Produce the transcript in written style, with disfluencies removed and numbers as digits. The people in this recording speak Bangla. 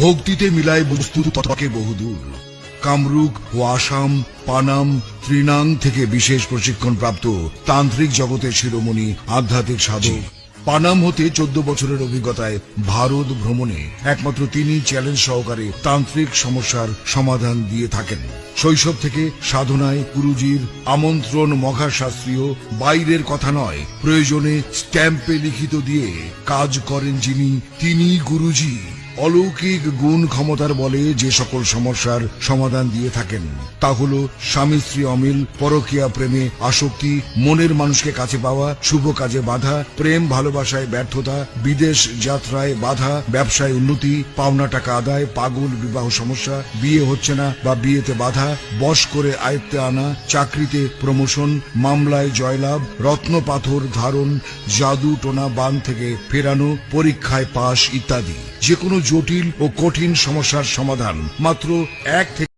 ভক্তিতে মিলায় বস্তু তত্ত্বকে বহুদূর। কামরূপ ও আসাম, পানাম, ত্রিনাং থেকে বিশেষ প্রশিক্ষণ প্রাপ্ত তান্ত্রিক জগতের শিরোমণি আধ্যাত্মিক সাধক। পানাম হতে 14 বছরের অভিজ্ঞতায় ভারত ভ্রমণে একমাত্র তিনি চ্যালেঞ্জ সহকারে তান্ত্রিক সমস্যার সমাধান দিয়ে থাকেন। শৈশব থেকে সাধনায় গুরুজির আমন্ত্রণ মহাশাস্ত্রীয়, বাইরের কথা নয়, প্রয়োজনে স্ট্যাম্পে লিখিত দিয়ে কাজ করেন যিনি, তিনি গুরুজি। অলৌকিক গুণ ক্ষমতার বলে যে সকল সমস্যার সমাধান দিয়ে থাকেন তা হলো স্বামী স্ত্রী অমিল, পরকীয়া প্রেমে আসক্তি, মনের মানুষকে কাছে পাওয়া, শুভ কাজে বাধা, প্রেম ভালোবাসায় ব্যর্থতা, বিদেশ যাত্রায় বাধা, ব্যবসায় উন্নতি, পাওনা টাকা আদায়, পাগল বিবাহ সমস্যা, বিয়ে হচ্ছে না বা বিয়েতে বাধা, বশ করে আয়ত্তে আনা, চাকরিতে প্রমোশন, মামলায় জয়লাভ, রত্ন পাথর ধারণ, জাদু টোনা বান থেকে ফেরানো, পরীক্ষায় পাশ ইত্যাদি। যে কোনো জটিল ও কঠিন সমস্যার সমাধান মাত্র 1 থেকে